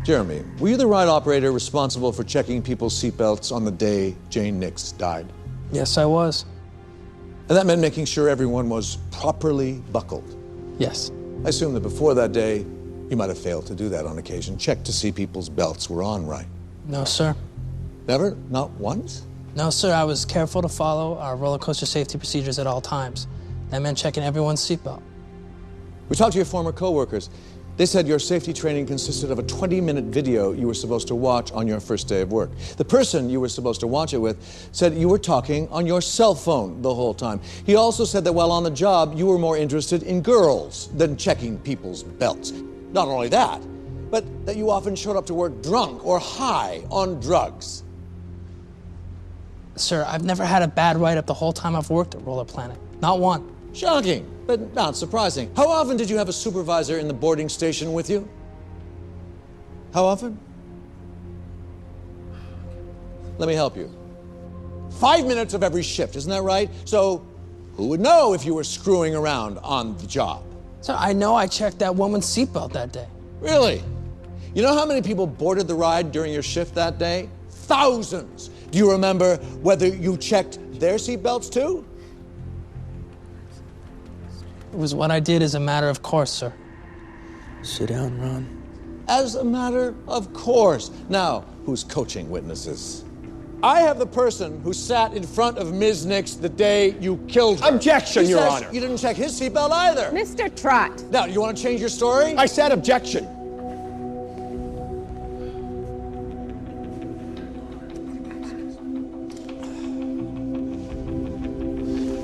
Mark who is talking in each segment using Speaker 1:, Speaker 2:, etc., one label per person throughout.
Speaker 1: Jeremy, were you the ride operator responsible for checking people's seatbelts on the day Jane Nix died?
Speaker 2: Yes, I was.
Speaker 1: And that meant making sure everyone was properly buckled?
Speaker 2: Yes.
Speaker 1: I assume that before that day, you might have failed to do that on occasion. Check to see people's belts were on right.
Speaker 2: No, sir.
Speaker 1: Never? Not once?
Speaker 2: No, sir. I was careful to follow our roller coaster safety procedures at all times. That meant checking everyone's seatbelt.
Speaker 1: We talked to your former coworkers. They said your safety training consisted of a 20-minute video you were supposed to watch on your first day of work. The person you were supposed to watch it with said you were talking on your cell phone the whole time. He also said that while on the job, you were more interested in girls than checking people's belts. Not only that, but that you often showed up to work drunk or high on drugs.
Speaker 2: Sir, I've never had a bad write-up the whole time I've worked at Roller Planet. Not one.
Speaker 1: Shocking, but not surprising. How often did you have a supervisor in the boarding station with you? How often? Let me help you. 5 minutes of every shift, isn't that right? So who would know if you were screwing around on the job?
Speaker 2: Sir, I know I checked that woman's seatbelt that day.
Speaker 1: Really? You know how many people boarded the ride during your shift that day? Thousands. Do you remember whether you checked their seatbelts too?
Speaker 2: It was what I did as a matter of course, sir.
Speaker 3: Sit down, Ron.
Speaker 1: As a matter of course. Now, who's coaching witnesses? I have the person who sat in front of Ms. Nix the day you killed her.
Speaker 4: Objection, Your Honor.
Speaker 1: You didn't check his seatbelt either.
Speaker 5: Mr. Trott.
Speaker 1: Now, you want to change your story?
Speaker 4: I said objection.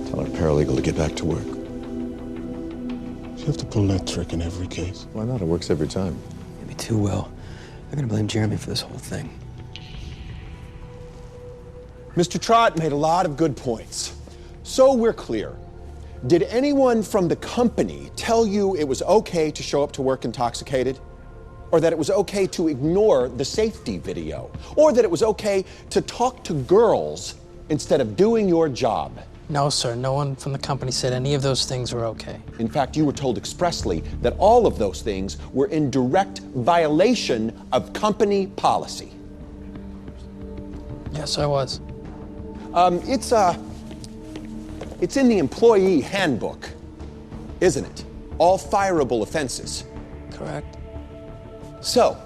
Speaker 1: Tell our paralegal to get back to work.
Speaker 6: You have to pull that trick in every case.
Speaker 1: Why not? It works every time.
Speaker 3: Maybe too well. They're gonna blame Jeremy for this whole thing.
Speaker 4: Mr. Trott made a lot of good points. So we're clear. Did anyone from the company tell you it was okay to show up to work intoxicated? Or that it was okay to ignore the safety video? Or that it was okay to talk to girls instead of doing your job?
Speaker 2: No, sir. No one from the company said any of those things were okay.
Speaker 4: In fact, you were told expressly that all of those things were in direct violation of company policy.
Speaker 2: Yes, I was.
Speaker 4: It's in the employee handbook, isn't it? All fireable offenses.
Speaker 2: Correct.
Speaker 4: So,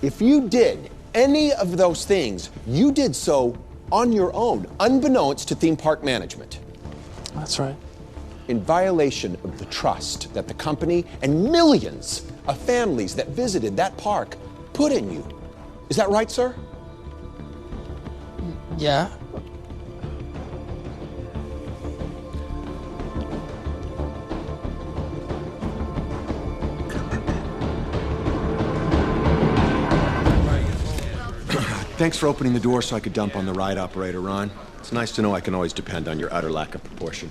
Speaker 4: if you did any of those things, you did so on your own, unbeknownst to theme park management.
Speaker 2: That's right.
Speaker 4: In violation of the trust that the company and millions of families that visited that park put in you. Is that right, sir?
Speaker 2: Yeah.
Speaker 4: Thanks for opening the door so I could dump on the ride operator, Ron. It's nice to know I can always depend on your utter lack of proportion.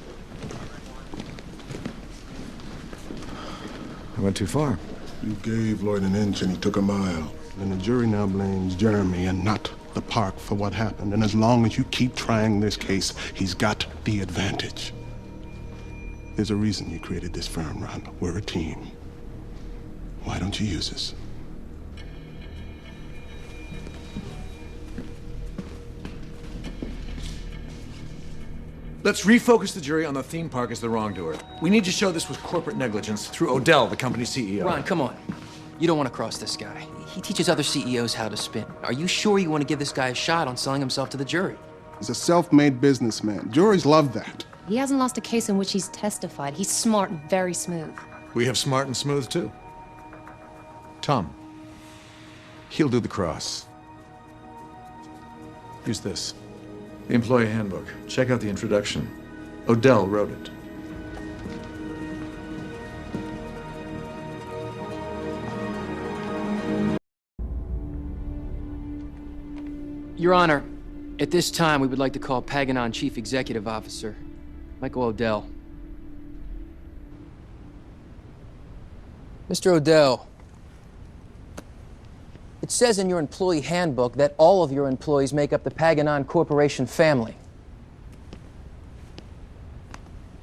Speaker 1: I went too far.
Speaker 6: You gave Lloyd an inch and he took a mile. And the jury now blames Jeremy and not the park for what happened. And as long as you keep trying this case, he's got the advantage. There's a reason you created this firm, Ron. We're a team. Why don't you use us?
Speaker 1: Let's refocus the jury on the theme park as the wrongdoer. We need to show this was corporate negligence through Odell, the company's CEO.
Speaker 3: Ron, come on. You don't want to cross this guy. He teaches other CEOs how to spin. Are you sure you want to give this guy a shot on selling himself to the jury?
Speaker 6: He's a self-made businessman. Juries love that.
Speaker 7: He hasn't lost a case in which he's testified. He's smart and very smooth.
Speaker 1: We have smart and smooth, too. Tom, he'll do the cross. Use this. The employee handbook. Check out the introduction. Odell wrote it.
Speaker 3: Your Honor, at this time, we would like to call Paganon Chief Executive Officer, Michael Odell. Mr. Odell, it says in your employee handbook that all of your employees make up the Paganon Corporation family.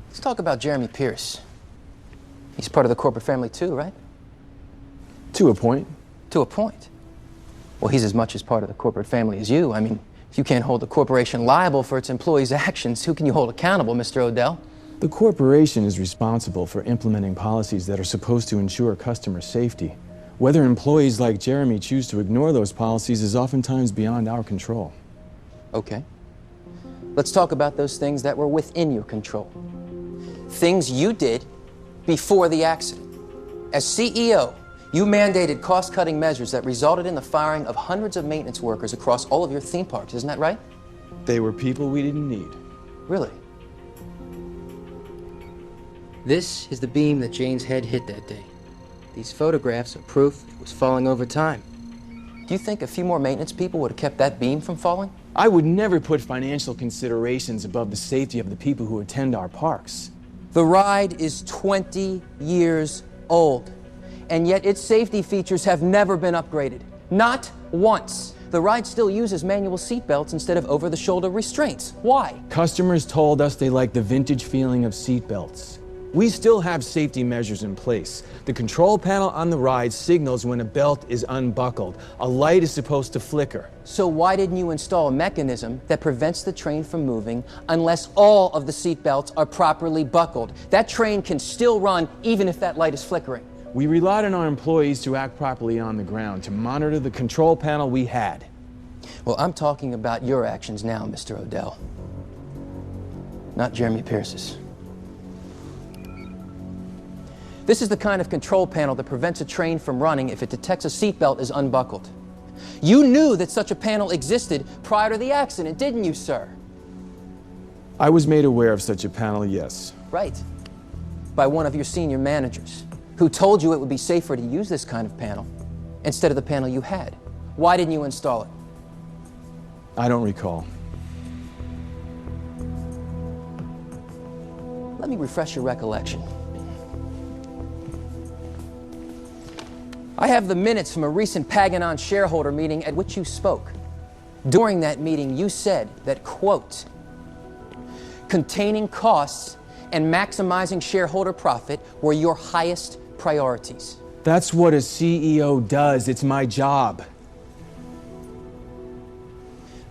Speaker 3: Let's talk about Jeremy Pierce. He's part of the corporate family too, right?
Speaker 8: To a point.
Speaker 3: To a point. Well, he's as much as part of the corporate family as you. I mean, if you can't hold the corporation liable for its employees' actions, who can you hold accountable, Mr. Odell?
Speaker 5: The corporation is responsible for implementing policies that are supposed to ensure customer safety. Whether employees like Jeremy choose to ignore those policies is oftentimes beyond our control.
Speaker 3: Okay. Let's talk about those things that were within your control. Things you did before the accident. As CEO, you mandated cost-cutting measures that resulted in the firing of hundreds of maintenance workers across all of your theme parks, isn't that right?
Speaker 5: They were people we didn't need.
Speaker 3: Really? This is the beam that Jane's head hit that day. These photographs are proof it was falling over time. Do you think a few more maintenance people would have kept that beam from falling?
Speaker 5: I would never put financial considerations above the safety of the people who attend our parks.
Speaker 3: The ride is 20 years old, and yet its safety features have never been upgraded. Not once. The ride still uses manual seatbelts instead of over-the-shoulder restraints. Why?
Speaker 5: Customers told us they liked the vintage feeling of seatbelts. We still have safety measures in place. The control panel on the ride signals when a belt is unbuckled. A light is supposed to flicker.
Speaker 3: So why didn't you install a mechanism that prevents the train from moving unless all of the seatbelts are properly buckled? That train can still run even if that light is flickering.
Speaker 5: We relied on our employees to act properly on the ground, to monitor the control panel we had.
Speaker 3: Well, I'm talking about your actions now, Mr. Odell. Not Jeremy Pierce's. This is the kind of control panel that prevents a train from running if it detects a seatbelt is unbuckled. You knew that such a panel existed prior to the accident, didn't you, sir?
Speaker 5: I was made aware of such a panel, yes.
Speaker 3: Right. By one of your senior managers, who told you it would be safer to use this kind of panel instead of the panel you had. Why didn't you install it?
Speaker 5: I don't recall.
Speaker 3: Let me refresh your recollection. I have the minutes from a recent Paganon shareholder meeting at which you spoke. During that meeting, you said that, quote, containing costs and maximizing shareholder profit were your highest priorities.
Speaker 5: That's what a CEO does. It's my job.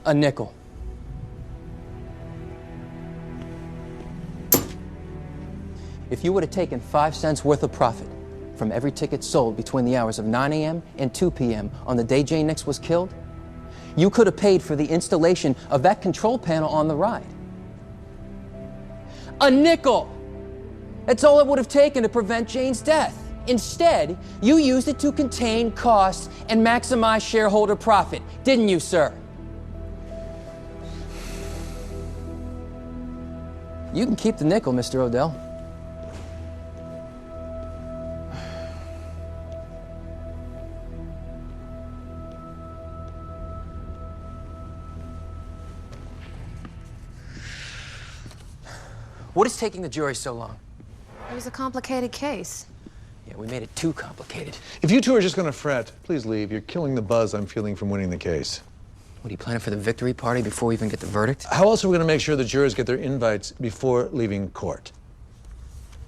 Speaker 3: A nickel. If you would have taken 5 cents worth of profit from every ticket sold between the hours of 9 a.m. and 2 p.m. on the day Jane Nix was killed, you could have paid for the installation of that control panel on the ride. A nickel! That's all it would have taken to prevent Jane's death. Instead, you used it to contain costs and maximize shareholder profit, didn't you, sir? You can keep the nickel, Mr. Odell. What is taking the jury so long?
Speaker 7: It was a complicated case.
Speaker 3: Yeah, we made it too complicated.
Speaker 1: If you two are just going to fret, please leave. You're killing the buzz I'm feeling from winning the case.
Speaker 3: What, are you planning for the victory party before we even get the verdict?
Speaker 1: How else are we going to make sure the jurors get their invites before leaving court?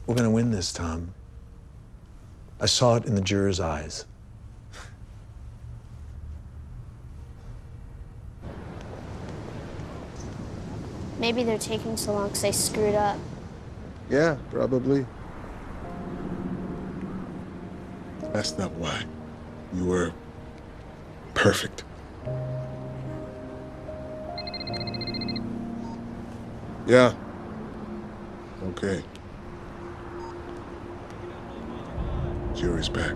Speaker 1: We're going to win this, Tom. I saw it in the jurors' eyes.
Speaker 8: Maybe they're taking so long because they screwed up.
Speaker 6: Yeah, probably. That's not why. You were perfect. Yeah. Okay. Jury's back.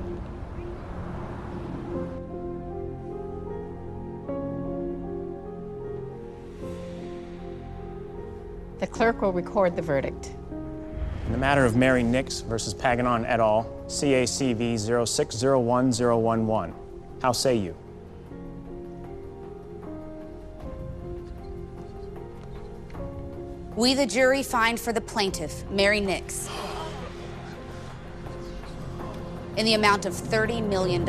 Speaker 9: The clerk will record the verdict.
Speaker 10: In the matter of Mary Nix versus Paganon et al., CACV 0601011. How say you?
Speaker 11: We, the jury, find for the plaintiff, Mary Nix, in the amount of $30 million.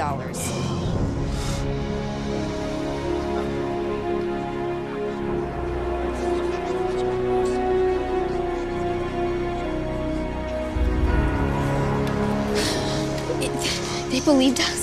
Speaker 8: They believed us.